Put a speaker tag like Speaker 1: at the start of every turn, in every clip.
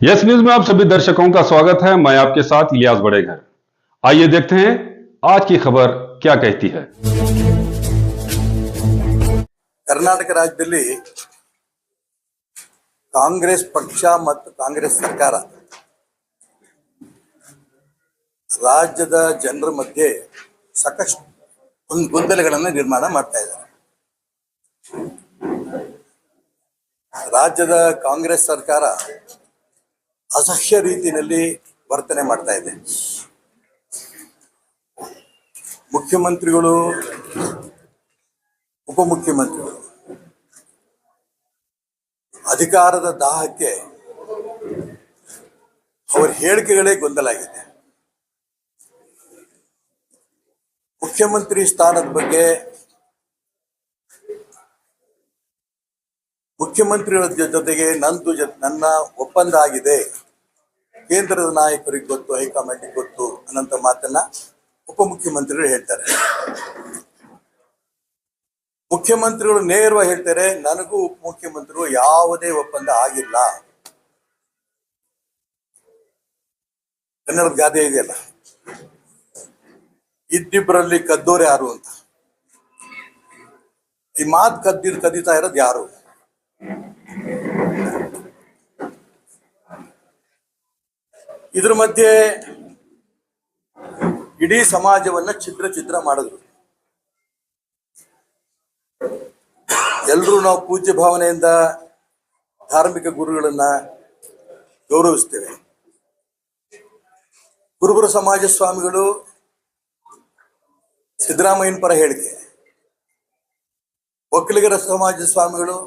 Speaker 1: Yes news में आप सभी दर्शकों का स्वागत है। मैं आपके साथ इलियास बड़ेघर। आइए देखते हैं आज की खबर क्या कहती है।
Speaker 2: ಕರ್ನಾಟಕ ರಾಜ್ಯದಲ್ಲಿ ಕಾಂಗ್ರೆಸ್ ಪಕ್ಷ ಮತ್ತು ಕಾಂಗ್ರೆಸ್ ಸರ್ಕಾರ ರಾಜ್ಯದ ಜನರ ಮಧ್ಯೆ ಸಾಕಷ್ಟು ಗೊಂದಲಗಳನ್ನು ನಿರ್ಮಾಣ ಮಾಡ್ತಾ ಇದ್ದಾರೆ. ರಾಜ್ಯದ ಕಾಂಗ್ರೆಸ್ ಸರ್ಕಾರ ಅಸಹ್ಯ ರೀತಿಯಲ್ಲಿ ವರ್ತನೆ ಮಾಡ್ತಾ ಇದೆ. ಮುಖ್ಯಮಂತ್ರಿಗಳು, ಉಪಮುಖ್ಯಮಂತ್ರಿಗಳು ಅಧಿಕಾರದ ದಾಹಕ್ಕೆ ಅವರ ಹೇಳಿಕೆಗಳೇ ಗೊಂದಲ ಆಗಿದೆ. ಮುಖ್ಯಮಂತ್ರಿ ಸ್ಥಾನದ ಬಗ್ಗೆ ಮುಖ್ಯಮಂತ್ರಿಗಳ ಜೊತೆಗೆ ನನ್ನ ಒಪ್ಪಂದ ಆಗಿದೆ, ಕೇಂದ್ರದ ನಾಯಕರಿಗೆ ಗೊತ್ತು, ಹೈಕಮಾಂಡಿಗೆ ಗೊತ್ತು ಅನ್ನೋಂಥ ಮಾತನ್ನ ಉಪಮುಖ್ಯಮಂತ್ರಿಗಳು ಹೇಳ್ತಾರೆ. ಮುಖ್ಯಮಂತ್ರಿಗಳು ನೇರವಾಗಿ ಹೇಳ್ತಾರೆ, ನನಗೂ ಉಪಮುಖ್ಯಮಂತ್ರಿಗಳು ಯಾವುದೇ ಒಪ್ಪಂದ ಆಗಿಲ್ಲ. ಕನ್ನಡದ ಗಾದೆ ಇದೆಯಲ್ಲ, ಇದ್ದಿಬ್ಬರಲ್ಲಿ ಕದ್ದೋರು ಯಾರು ಅಂತ. ಈ ಮಾತು ಕದೀತಾ ಇರೋದು ಯಾರು? ಇದ್ರ ಮಧ್ಯೆ ಇಡೀ ಸಮಾಜವನ್ನ ಛಿದ್ರ ಮಾಡಿದ್ರು. ಎಲ್ಲರೂ ನಾವು ಪೂಜ್ಯ ಭಾವನೆಯಿಂದ ಧಾರ್ಮಿಕ ಗುರುಗಳನ್ನ ಗೌರವಿಸ್ತೇವೆ. ಕುರುಬರ ಸಮಾಜ ಸ್ವಾಮಿಗಳು ಸಿದ್ದರಾಮಯ್ಯನ ಪರ ಹೇಳಿಕೆ, ಒಕ್ಕಲಿಗರ ಸಮಾಜ ಸ್ವಾಮಿಗಳು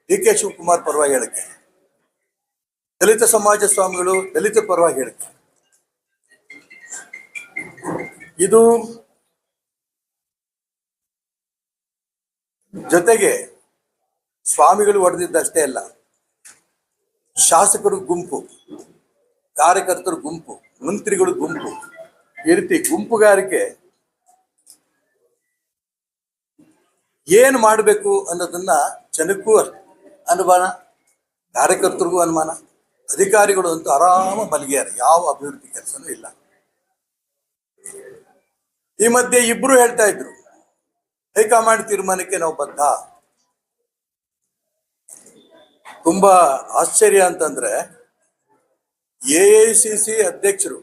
Speaker 2: ಡಿ ಕೆ ಶಿವಕುಮಾರ್ ಪರವಾಗಿ ಹೇಳಿಕೆ, ದಲಿತ ಸಮಾಜ ಸ್ವಾಮಿಗಳು ದಲಿತ ಪರವಾಗಿ ಹೇಳಿಕೆ. ಇದು ಜೊತೆಗೆ ಸ್ವಾಮಿಗಳು ಹೊಡೆದಿದ್ದಷ್ಟೇ ಅಲ್ಲ, ಶಾಸಕರು ಗುಂಪು, ಕಾರ್ಯಕರ್ತರು ಗುಂಪು, ಮಂತ್ರಿಗಳು ಗುಂಪು, ಈ ರೀತಿ ಗುಂಪುಗಾರಿಕೆ ಏನು ಮಾಡಬೇಕು ಅನ್ನೋದನ್ನ ಜನಕ್ಕೂ ಅನುಮಾನ, ಕಾರ್ಯಕರ್ತರಿಗೂ ಅನುಮಾನ, ಅಧಿಕಾರಿಗಳು ಅಂತೂ ಆರಾಮ ಮಲಗಿಯಾರೆ, ಯಾವ ಅಭಿವೃದ್ಧಿ ಕೆಲಸನೂ ಇಲ್ಲ. ಈ ಮಧ್ಯೆ ಇಬ್ರು ಹೇಳ್ತಾ ಇದ್ರು, ಹೈಕಮಾಂಡ್ ತೀರ್ಮಾನಕ್ಕೆ ನಾವು ಬದ್ಧ. ತುಂಬಾ ಆಶ್ಚರ್ಯ ಅಂತಂದ್ರೆ, AICC ಅಧ್ಯಕ್ಷರು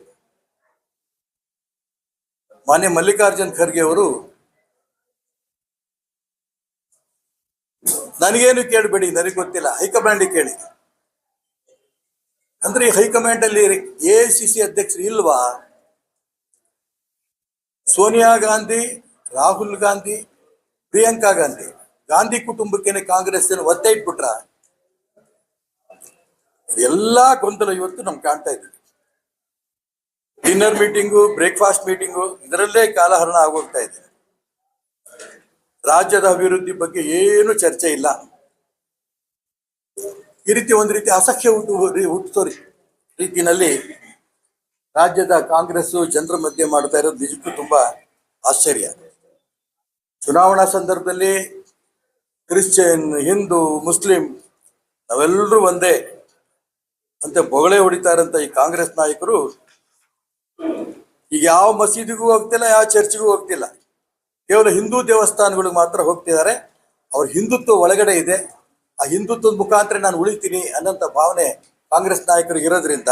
Speaker 2: ಮಾನ್ಯ ಮಲ್ಲಿಕಾರ್ಜುನ್ ಖರ್ಗೆ ಅವರು, ನನಗೇನು ಕೇಳಬೇಡಿ, ನನಗೆ ಗೊತ್ತಿಲ್ಲ, ಹೈಕಮಾಂಡ್ ಕೇಳಿ ಅಂದ್ರೆ, ಈ ಹೈಕಮಾಂಡ್ ಅಲ್ಲಿ AICC ಅಧ್ಯಕ್ಷರು ಇಲ್ವಾ? ಸೋನಿಯಾ ಗಾಂಧಿ, ರಾಹುಲ್ ಗಾಂಧಿ, ಪ್ರಿಯಾಂಕಾ ಗಾಂಧಿ, ಗಾಂಧಿ ಕುಟುಂಬಕ್ಕೇನೆ ಕಾಂಗ್ರೆಸ್ ಒತ್ತೆ ಇಟ್ಬಿಟ್ರ? ಎಲ್ಲಾ ಗೊಂದಲ ಇವತ್ತು ನಮ್ಗೆ ಕಾಣ್ತಾ ಇದ್ದೀವಿ. ಡಿನ್ನರ್ ಮೀಟಿಂಗು, ಬ್ರೇಕ್ಫಾಸ್ಟ್ ಮೀಟಿಂಗು, ಇದರಲ್ಲೇ ಕಾಲಹರಣ ಆಗೋಗ್ತಾ ಇದೆ. ರಾಜ್ಯದ ಅಭಿವೃದ್ಧಿ ಬಗ್ಗೆ ಏನು ಚರ್ಚೆ ಇಲ್ಲ. ಈ ರೀತಿ ಒಂದು ರೀತಿ ಅಸಹ್ಯ ಹುಟ್ಟಿಸೋ ರೀತಿಯಲ್ಲಿ ರಾಜ್ಯದ ಕಾಂಗ್ರೆಸ್ ಜನರ ಮಧ್ಯೆ ಮಾಡ್ತಾ ಇರೋದು ನಿಜಕ್ಕೂ ತುಂಬಾ ಆಶ್ಚರ್ಯ. ಚುನಾವಣಾ ಸಂದರ್ಭದಲ್ಲಿ ಕ್ರಿಶ್ಚಿಯನ್, ಹಿಂದೂ, ಮುಸ್ಲಿಂ ನಾವೆಲ್ಲರೂ ಒಂದೇ ಅಂತ ಬೊಗಳೆ ಹೊಡಿತಾ ಇರೋಂಥ ಈ ಕಾಂಗ್ರೆಸ್ ನಾಯಕರು ಈಗ ಯಾವ ಮಸೀದಿಗೂ ಹೋಗ್ತಿಲ್ಲ, ಯಾವ ಚರ್ಚ್ಗೂ ಹೋಗ್ತಿಲ್ಲ, ಕೇವಲ ಹಿಂದೂ ದೇವಸ್ಥಾನಗಳಿಗೆ ಮಾತ್ರ ಹೋಗ್ತಿದ್ದಾರೆ. ಅವ್ರ ಹಿಂದುತ್ವ ಒಳಗಡೆ ಇದೆ. ಆ ಹಿಂದುತ್ವದ ಮುಖಾಂತರ ನಾನು ಉಳಿತೀನಿ ಅನ್ನೋಂಥ ಭಾವನೆ ಕಾಂಗ್ರೆಸ್ ನಾಯಕರಿಗೆ ಇರೋದ್ರಿಂದ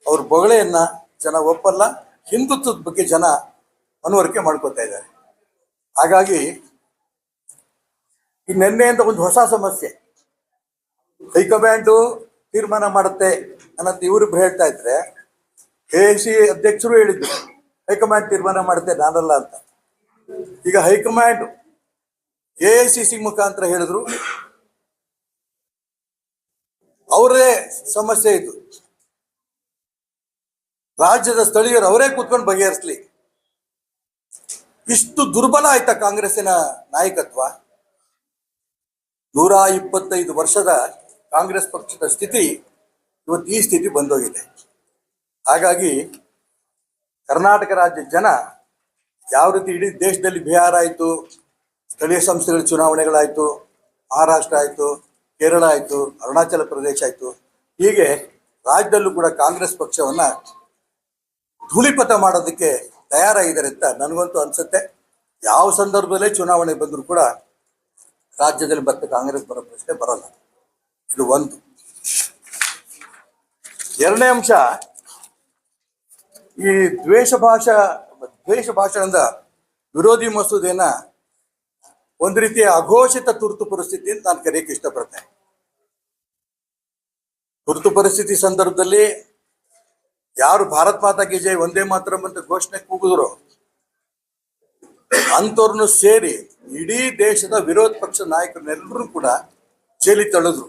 Speaker 2: ಅವ್ರ ಬೊಗಳೆಯನ್ನ ಜನ ಒಪ್ಪಲ್ಲ, ಹಿಂದುತ್ವದ ಬಗ್ಗೆ ಜನ ಮನವರಿಕೆ ಮಾಡ್ಕೋತಾ ಇದ್ದಾರೆ. ಹಾಗಾಗಿ ಈ ನಿನ್ನೆಯಿಂದ ಒಂದು ಹೊಸ ಸಮಸ್ಯೆ, ಹೈಕಮಾಂಡು ತೀರ್ಮಾನ ಮಾಡುತ್ತೆ ಅನ್ನೋದು ಇವರಿಬ್ರು ಹೇಳ್ತಾ ಇದ್ರೆ, AICC ಅಧ್ಯಕ್ಷರು ಹೇಳಿದ್ರು ಹೈಕಮಾಂಡ್ ತೀರ್ಮಾನ ಮಾಡುತ್ತೆ, ನಾನಲ್ಲ ಅಂತ. ಈಗ ಹೈಕಮಾಂಡ್ AICC ಮುಖಾಂತರ ಹೇಳಿದ್ರು, ಅವರೇ ಸಮಸ್ಯೆ ಇದು, ರಾಜ್ಯದ ಸ್ಥಳೀಯರು ಅವರೇ ಕೂತ್ಕೊಂಡು ಬಗೆಹರಿಸ್ಲಿ. ಇಷ್ಟು ದುರ್ಬಲ ಆಯ್ತಾ ಕಾಂಗ್ರೆಸ್ಸಿನ ನಾಯಕತ್ವ? 125 ವರ್ಷದ ಕಾಂಗ್ರೆಸ್ ಪಕ್ಷದ ಸ್ಥಿತಿ ಇವತ್ತು ಈ ಸ್ಥಿತಿ ಬಂದೋಗಿದೆ. ಹಾಗಾಗಿ ಕರ್ನಾಟಕ ರಾಜ್ಯದ ಜನ ಯಾವ ರೀತಿ ಇಡೀ ದೇಶದಲ್ಲಿ ಬಿಹಾರ ಆಯಿತು, ಸ್ಥಳೀಯ ಸಂಸ್ಥೆಗಳ ಚುನಾವಣೆಗಳಾಯಿತು, ಮಹಾರಾಷ್ಟ್ರ ಆಯಿತು, ಕೇರಳ ಆಯಿತು, ಅರುಣಾಚಲ ಪ್ರದೇಶ ಆಯಿತು, ಹೀಗೆ ರಾಜ್ಯದಲ್ಲೂ ಕೂಡ ಕಾಂಗ್ರೆಸ್ ಪಕ್ಷವನ್ನ ಧೂಳಿಪಥ ಮಾಡೋದಕ್ಕೆ ತಯಾರಾಗಿದ್ದಾರೆ ಅಂತ ನನಗಂತೂ ಅನ್ಸುತ್ತೆ. ಯಾವ ಸಂದರ್ಭದಲ್ಲೇ ಚುನಾವಣೆ ಬಂದರೂ ಕೂಡ ರಾಜ್ಯದಲ್ಲಿ ಮತ್ತೆ ಕಾಂಗ್ರೆಸ್ ಬರೋ ಪ್ರಶ್ನೆ ಬರಲ್ಲ. ಇದು ಒಂದು. ಎರಡನೇ ಅಂಶ, ಈ ದ್ವೇಷ ಭಾಷಣದ ವಿರೋಧಿ ಮಸೂದೆನ ಒಂದು ರೀತಿಯ ಅಘೋಷಿತ ತುರ್ತು ಪರಿಸ್ಥಿತಿ ಅಂತ ನಾನು ಕರೆಯಕ್ಕೆ ಇಷ್ಟಪಡ್ತೇನೆ. ತುರ್ತು ಪರಿಸ್ಥಿತಿ ಸಂದರ್ಭದಲ್ಲಿ ಯಾರು ಭಾರತ್ ಮಾತಾ ಕಿ ಜೈ ವಂದೇ ಮಾತರಂ ಅಂತ ಘೋಷಣೆ ಕೂಗಿದ್ರು ಅಂಥವ್ರನ್ನು ಸೇರಿ ಇಡೀ ದೇಶದ ವಿರೋಧ ಪಕ್ಷ ನಾಯಕರನ್ನೆಲ್ಲರೂ ಕೂಡ ಜೈಲಿಗೆ ತಳ್ಳಿದ್ರು.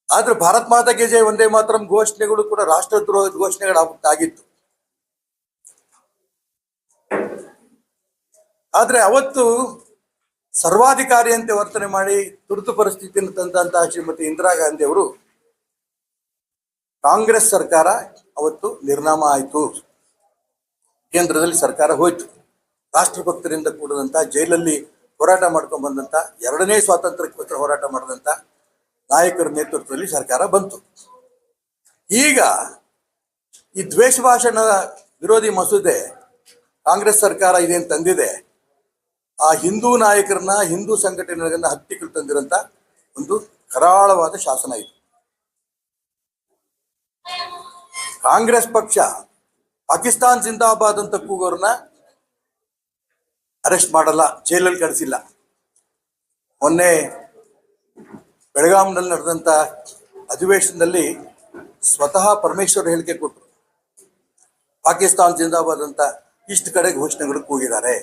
Speaker 2: ಆದ್ರೆ ಭಾರತ್ ಮಾತಾ ಕಿ ಜೈ ವಂದೇ ಮಾತರಂ ಘೋಷಣೆಗಳು ಕೂಡ ರಾಷ್ಟ್ರದ್ರೋಹದ ಘೋಷಣೆಗಳಾಗಿತ್ತು. ಆದ್ರೆ ಅವತ್ತು ಸರ್ವಾಧಿಕಾರಿಯಂತೆ ವರ್ತನೆ ಮಾಡಿ ತುರ್ತು ಪರಿಸ್ಥಿತಿಯನ್ನು ತಂದಂತಹ ಶ್ರೀಮತಿ ಇಂದಿರಾ ಗಾಂಧಿ ಅವರು ಕಾಂಗ್ರೆಸ್ ಸರ್ಕಾರ ಅವತ್ತು ನಿರ್ನಾಮ ಆಯಿತು. ಕೇಂದ್ರದಲ್ಲಿ ಸರ್ಕಾರ ಹೋಯ್ತು. ರಾಷ್ಟ್ರಭಕ್ತರಿಂದ ಕೂಡಿದಂತ, ಜೈಲಲ್ಲಿ ಹೋರಾಟ ಮಾಡ್ಕೊಂಡು ಬಂದಂತ, ಎರಡನೇ ಸ್ವಾತಂತ್ರ್ಯಕ್ಕೋಸ್ಕರ ಹೋರಾಟ ಮಾಡಿದಂತ ನಾಯಕರ ನೇತೃತ್ವದಲ್ಲಿ ಸರ್ಕಾರ ಬಂತು. ಈಗ ಈ ದ್ವೇಷ ಭಾಷಣ ವಿರೋಧಿ ಮಸೂದೆ ಕಾಂಗ್ರೆಸ್ ಸರ್ಕಾರ ಇದೇನು ತಂದಿದೆ, ಆ ಹಿಂದೂ ನಾಯಕರನ್ನ, ಹಿಂದೂ ಸಂಘಟನೆಗಳನ್ನ ಹತ್ತಿಕ್ಕಲು ತಂದಿರಂತ ಒಂದು ಕರಾಳವಾದ ಶಾಸನ ಇದು. ಕಾಂಗ್ರೆಸ್ ಪಕ್ಷ ಪಾಕಿಸ್ತಾನ್ ಜಿಂದಾಬಾದ್ ಅಂತ ಕೂಗೋರ್ನ ಅರೆಸ್ಟ್ ಮಾಡಲ್ಲ, ಜೈಲಲ್ಲಿ ಕಳಿಸಿಲ್ಲ. ಮೊನ್ನೆ ಬೆಳಗಾಂನಲ್ಲಿ ನಡೆದಂತ ಅಧಿವೇಶನದಲ್ಲಿ ಸ್ವತಃ ಪರಮೇಶ್ವರ್ ಹೇಳಿಕೆ ಕೊಟ್ಟರು, ಪಾಕಿಸ್ತಾನ್ ಜಿಂದಾಬಾದ್ ಅಂತ ಇಷ್ಟು ಕಡೆ ಘೋಷಣೆಗಳು ಕೂಗಿದ್ದಾರೆ.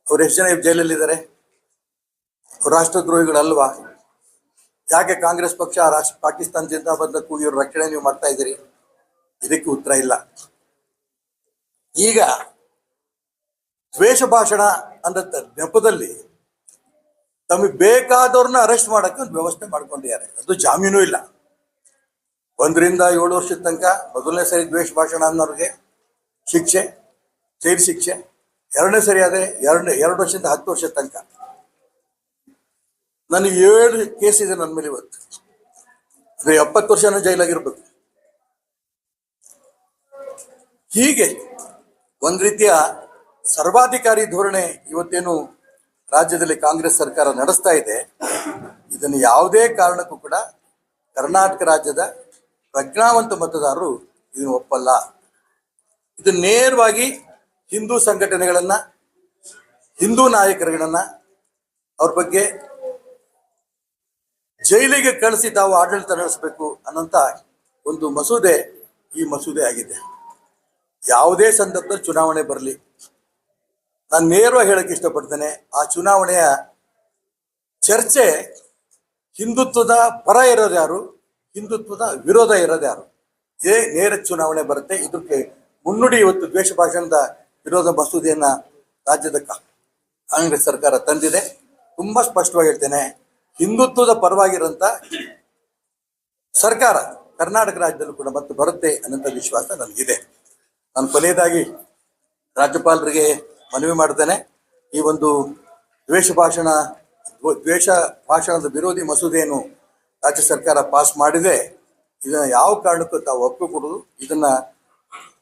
Speaker 2: ಅವ್ರು ಎಷ್ಟು ಜನ ಜೈಲಲ್ಲಿದ್ದಾರೆ? ರಾಷ್ಟ್ರದ್ರೋಹಿಗಳಲ್ವಾ? ಯಾಕೆ ಕಾಂಗ್ರೆಸ್ ಪಕ್ಷ ಪಾಕಿಸ್ತಾನ್ ಜಿಂದಾಬಾದ್ ಕೂಗಿರೋ ರಕ್ಷಣೆ ನೀವು ಮಾಡ್ತಾ ಇದ್ದೀರಿ? ಇದಕ್ಕೆ ಉತ್ತರ ಇಲ್ಲ. ಈಗ ದ್ವೇಷ ಭಾಷಣ ಅಂದ ನೆಪದಲ್ಲಿ ತಮಗೆ ಬೇಕಾದವ್ರನ್ನ ಅರೆಸ್ಟ್ ಮಾಡಕ್ಕೆ ಒಂದು ವ್ಯವಸ್ಥೆ ಮಾಡ್ಕೊಂಡಿದ್ದಾರೆ. ಅದು ಜಾಮೀನು ಇಲ್ಲ. 1 ರಿಂದ 7 ವರ್ಷದ ತನಕ ಮೊದಲನೇ ಸರಿ ದ್ವೇಷ ಭಾಷಣ ಅನ್ನೋರಿಗೆ ಶಿಕ್ಷೆ, ಜೈಲು ಶಿಕ್ಷೆ. ಎರಡನೇ ಸರಿ ಆದ್ರೆ 2 ವರ್ಷದಿಂದ 10 ವರ್ಷದ ತನಕ. ನನಗೆ 7 ಕೇಸ್ ಇದೆ ನನ್ನ ಮೇಲೆ ಇವತ್ತು. ಅಂದ್ರೆ 70 ವರ್ಷನ ಜೈಲಾಗಿರ್ಬೇಕು. ಹೀಗೆ ಒಂದು ರೀತಿಯ ಸರ್ವಾಧಿಕಾರಿ ಧೋರಣೆ ಇವತ್ತೇನು ರಾಜ್ಯದಲ್ಲಿ ಕಾಂಗ್ರೆಸ್ ಸರ್ಕಾರ ನಡೆಸ್ತಾ ಇದೆ, ಇದನ್ನು ಯಾವುದೇ ಕಾರಣಕ್ಕೂ ಕೂಡ ಕರ್ನಾಟಕ ರಾಜ್ಯದ ಪ್ರಜ್ಞಾವಂತ ಮತದಾರರು ಇದನ್ನು ಒಪ್ಪಲ್ಲ. ಇದು ನೇರವಾಗಿ ಹಿಂದೂ ಸಂಘಟನೆಗಳನ್ನ, ಹಿಂದೂ ನಾಯಕರುಗಳನ್ನ, ಅವ್ರ ಬಗ್ಗೆ ಜೈಲಿಗೆ ಕಳಿಸಿ ತಾವು ಆಡಳಿತ ನಡೆಸಬೇಕು ಅನ್ನೋಂಥ ಒಂದು ಮಸೂದೆ ಈ ಮಸೂದೆ ಆಗಿದೆ. ಯಾವುದೇ ಸಂದರ್ಭದಲ್ಲಿ ಚುನಾವಣೆ ಬರಲಿ, ನಾನು ನೇರವಾಗಿ ಹೇಳಕ್ಕೆ ಇಷ್ಟಪಡ್ತೇನೆ, ಆ ಚುನಾವಣೆಯ ಚರ್ಚೆ ಹಿಂದುತ್ವದ ಪರ ಇರೋದು ಯಾರು, ಹಿಂದುತ್ವದ ವಿರೋಧ ಇರೋದು ಯಾರು, ನೇರ ಚುನಾವಣೆ ಬರುತ್ತೆ. ಇದಕ್ಕೆ ಮುನ್ನುಡಿ ಇವತ್ತು ದ್ವೇಷ ಭಾಷಣದ ವಿರೋಧ ಮಸೂದೆಯನ್ನ ರಾಜ್ಯದ ಕಾಂಗ್ರೆಸ್ ಸರ್ಕಾರ ತಂದಿದೆ. ತುಂಬಾ ಸ್ಪಷ್ಟವಾಗಿ ಹೇಳ್ತೇನೆ, ಹಿಂದುತ್ವದ ಪರವಾಗಿರೋಂಥ ಸರ್ಕಾರ ಕರ್ನಾಟಕ ರಾಜ್ಯದಲ್ಲೂ ಕೂಡ ಮತ್ತೆ ಬರುತ್ತೆ ಅನ್ನೋಂಥ ವಿಶ್ವಾಸ ನನಗಿದೆ. ನಾನು ಕೊನೆಯದಾಗಿ ರಾಜ್ಯಪಾಲರಿಗೆ ಮನವಿ ಮಾಡ್ತೇನೆ, ಈ ಒಂದು ದ್ವೇಷ ಭಾಷಣದ ವಿರೋಧಿ ಮಸೂದೆಯನ್ನು ರಾಜ್ಯ ಸರ್ಕಾರ ಪಾಸ್ ಮಾಡಿದೆ, ಇದನ್ನ ಯಾವ ಕಾರಣಕ್ಕೂ ತಾವು ಒಪ್ಪಿಕೊಡುದು, ಇದನ್ನ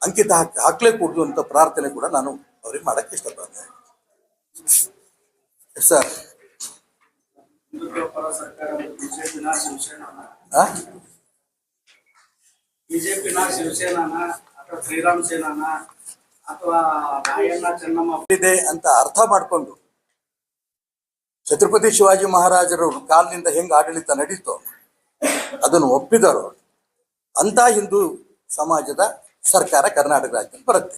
Speaker 2: ಅಂಕಿತ ಹಾಕ್ಲೇ ಕೊಡುದು ಅಂತ ಪ್ರಾರ್ಥನೆ ಕೂಡ ನಾನು ಅವ್ರಿಗೆ ಮಾಡಕ್ಕೆ ಇಷ್ಟಪಡ್ತೇನೆ. ಸರ್,
Speaker 3: ಬಿಜೆಪಿನ ಶಿವಸೇನಾನ ಅಥವಾ ಶ್ರೀರಾಮ್ ಸೇನಾನ ಅಥವಾ ರಾಯಣ್ಣ ಚೆನ್ನಮ್ಮ
Speaker 2: ಇದೆ ಅಂತ ಅರ್ಥ ಮಾಡಿಕೊಂಡು ಛತ್ರಪತಿ ಶಿವಾಜಿ ಮಹಾರಾಜರು ಕಾಲದಿಂದ ಹೆಂಗ್ ಆಡಳಿತ ನಡೀತೋ ಅದನ್ನು ಒಪ್ಪಿದರು ಅಂತ ಹಿಂದೂ ಸಮಾಜದ ಸರ್ಕಾರ ಕರ್ನಾಟಕ ರಾಜ್ಯದಲ್ಲಿ ಬರುತ್ತೆ.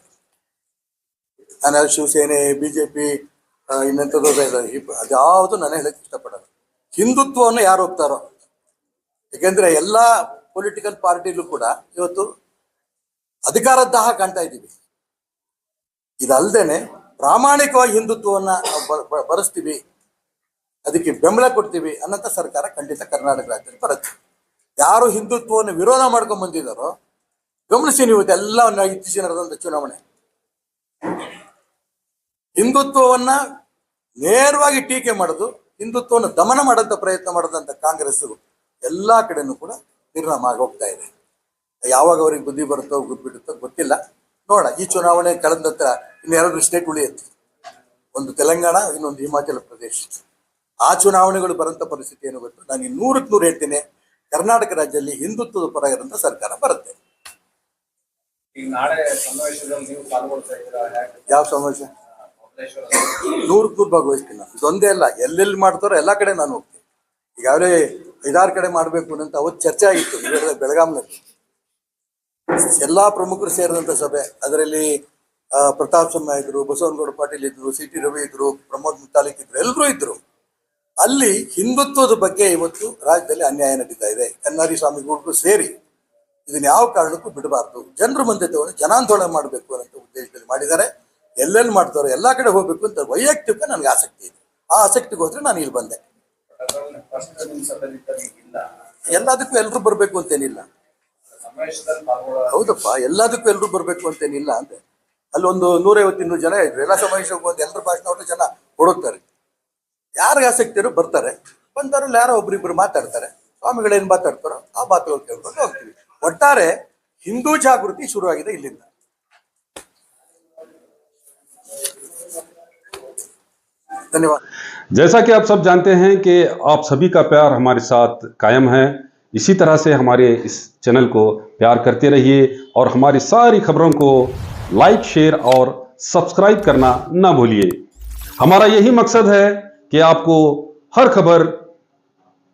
Speaker 2: ನಾನು ಶಿವಸೇನೆ, ಬಿಜೆಪಿ, ಇನ್ನೆಂಥದ್ದು ಅದ್ಯಾವುದು ನಾನು ಹೇಳಕ್ಕೆ ಇಷ್ಟಪಡಲ್ಲ. ಹಿಂದುತ್ವವನ್ನು ಯಾರು ಒಪ್ತಾರೋ, ಯಾಕೆಂದ್ರೆ ಎಲ್ಲಾ ಪೊಲಿಟಿಕಲ್ ಪಾರ್ಟಿಲೂ ಕೂಡ ಇವತ್ತು ಅಧಿಕಾರದ ದಾಹ ಕಾಣ್ತಾ ಇದ್ದೀವಿ. ಇದಲ್ದೇನೆ ಪ್ರಾಮಾಣಿಕವಾಗಿ ಹಿಂದುತ್ವವನ್ನ ಬರೆಸ್ತೀವಿ, ಅದಕ್ಕೆ ಬೆಂಬಲ ಕೊಡ್ತೀವಿ ಅನ್ನೋಂಥ ಸರ್ಕಾರ ಖಂಡಿತ ಕರ್ನಾಟಕ ರಾಜ್ಯದಲ್ಲಿ ಬರುತ್ತೆ. ಯಾರು ಹಿಂದುತ್ವವನ್ನು ವಿರೋಧ ಮಾಡ್ಕೊಂಡ್ ಬಂದಿದ್ದಾರೋ ಗಮನಿಸಿ ನೀವು, ಇದೆಲ್ಲ ಇತ್ತೀಚಿನ ನಡೆದಂತ ಚುನಾವಣೆ ಹಿಂದುತ್ವವನ್ನ ನೇರವಾಗಿ ಟೀಕೆ ಮಾಡೋದು, ಹಿಂದುತ್ವವನ್ನು ದಮನ ಮಾಡೋಂಥ ಪ್ರಯತ್ನ ಮಾಡೋದಂತ ಕಾಂಗ್ರೆಸ್ ಎಲ್ಲ ಕಡೆನೂ ಕೂಡ ನಿರ್ನಾಮ ಆಗಿ ಹೋಗ್ತಾ ಇದೆ. ಯಾವಾಗ ಅವ್ರಿಗೆ ಬುದ್ಧಿ ಬರುತ್ತೋ ಬಿಡುತ್ತೋ ಗೊತ್ತಿಲ್ಲ. ನೋಡೋಣ. ಈ ಚುನಾವಣೆ ಕಳೆದ ನಂತರ ಇನ್ನೆರಡು ಸ್ಟೇಟ್ ಉಳಿಯುತ್ತೆ, ಒಂದು ತೆಲಂಗಾಣ, ಇನ್ನೊಂದು ಹಿಮಾಚಲ ಪ್ರದೇಶ. ಆ ಚುನಾವಣೆಗಳು ಬರೋಂಥ ಪರಿಸ್ಥಿತಿ ಏನು ಗೊತ್ತು. ನಾನು 100ಕ್ಕೆ 100 ಹೇಳ್ತೇನೆ, ಕರ್ನಾಟಕ ರಾಜ್ಯದಲ್ಲಿ ಹಿಂದುತ್ವದ ಪರ ಇರೋಂಥ ಸರ್ಕಾರ ಬರುತ್ತೆ.
Speaker 3: ಈಗ ನಾಳೆ ಸಮಾವೇಶದಲ್ಲಿ ನೀವು ಪಾಲ್ಗೊಳ್ತಾ ಇದ್ದೀರಾ?
Speaker 2: ಯಾವ ಸಮಾವೇಶ? 100ಕ್ಕೆ 100 ಭಾಗವಹಿಸ್ತೀನಿ ನಾನು. ಇದೊಂದೇ ಅಲ್ಲ, ಎಲ್ಲೆಲ್ಲಿ ಮಾಡ್ತಾರೋ ಎಲ್ಲ ಕಡೆ ನಾನು ಹೋಗ್ತೀನಿ. ಈಗಾಗಲೇ 5-6 ಕಡೆ ಮಾಡಬೇಕು ಅಂತ ಅವತ್ತು ಚರ್ಚೆ ಆಗಿತ್ತು ಬೆಳಗಾಂನಲ್ಲಿ. ಎಲ್ಲ ಪ್ರಮುಖರು ಸೇರಿದಂಥ ಸಭೆ. ಅದರಲ್ಲಿ ಪ್ರತಾಪ್ ಸಿಂಹ ಇದ್ರು, ಬಸವನಗೌಡ ಪಾಟೀಲ್ ಇದ್ರು, ಸಿ ಟಿ ರವಿ ಇದ್ರು, ಪ್ರಮೋದ್ ಮುತಾಲಿಕ್ ಇದ್ರು, ಎಲ್ಲರೂ ಇದ್ರು. ಅಲ್ಲಿ ಹಿಂದುತ್ವದ ಬಗ್ಗೆ ಇವತ್ತು ರಾಜ್ಯದಲ್ಲಿ ಅನ್ಯಾಯ ನಡೀತಾ ಇದೆ. ಕನ್ನಾರಿ ಸ್ವಾಮಿಗಳಿಗೂ ಸೇರಿ ಇದನ್ನ ಯಾವ ಕಾರಣಕ್ಕೂ ಬಿಡಬಾರ್ದು, ಜನರ ಮುಂದೆ ತಗೊಂಡು ಜನಾಂದೋಲನ ಮಾಡಬೇಕು ಅನ್ನೋ ಉದ್ದೇಶದಲ್ಲಿ ಮಾಡಿದ್ದಾರೆ. ಎಲ್ಲೆಲ್ಲಿ ಮಾಡ್ತಾರೋ ಎಲ್ಲ ಕಡೆ ಹೋಗ್ಬೇಕು ಅಂತ ವೈಯಕ್ತಿಕ ನನಗೆ ಆಸಕ್ತಿ ಇದೆ. ಆ ಆಸಕ್ತಿಗೋಸ್ಕರ ನಾನು ಇಲ್ಲಿ ಬಂದೆ. ಎಲ್ಲದಕ್ಕೂ ಎಲ್ಲರೂ ಬರಬೇಕು ಅಂತೇನಿಲ್ಲ. ಹೌದಪ್ಪ, ಎಲ್ಲದಕ್ಕೂ ಎಲ್ಲರೂ ಬರಬೇಕು ಅಂತೇನಿಲ್ಲ ಅಂತೆ. ಅಲ್ಲೊಂದು 150-200 ಜನ ಇದ್ರು. ಎಲ್ಲ ಸಮಾವೇಶಕ್ಕೆ ಬಂದು ಎಲ್ಲರ ಭಾಷಣ ಹೊಟ್ಟು ಜನ ಹೊಡೋಗ್ತಾರೆ. ಯಾರಿಗೆ ಆಸಕ್ತಿ ಇರೋ ಬರ್ತಾರೆ, ಬಂದವರಲ್ಲಿ ಯಾರೋ ಒಬ್ರಿಬ್ರು ಮಾತಾಡ್ತಾರೆ. ಸ್ವಾಮಿಗಳೇನು ಮಾತಾಡ್ತಾರೋ ಆ ಮಾತುಗಳು ಕೇಳ್ಕೊಂಡು ಹೋಗ್ತೀವಿ. ಒಟ್ಟಾರೆ ಹಿಂದೂ ಜಾಗೃತಿ ಶುರುವಾಗಿದೆ ಇಲ್ಲಿಂದ. धन्यवाद।
Speaker 1: जैसा कि आप सब जानते हैं कि आप सभी का प्यार हमारे साथ कायम है। इसी तरह से हमारे इस चैनल को प्यार करते रहिए और हमारी सारी खबरों को लाइक, शेयर और सब्सक्राइब करना ना भूलिए। हमारा यही मकसद है कि आपको हर खबर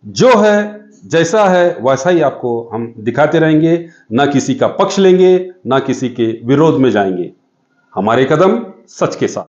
Speaker 1: जो है, जैसा है वैसा ही आपको हम दिखाते रहेंगे। ना किसी का पक्ष लेंगे, ना किसी के विरोध में जाएंगे। हमारे कदम सच के साथ।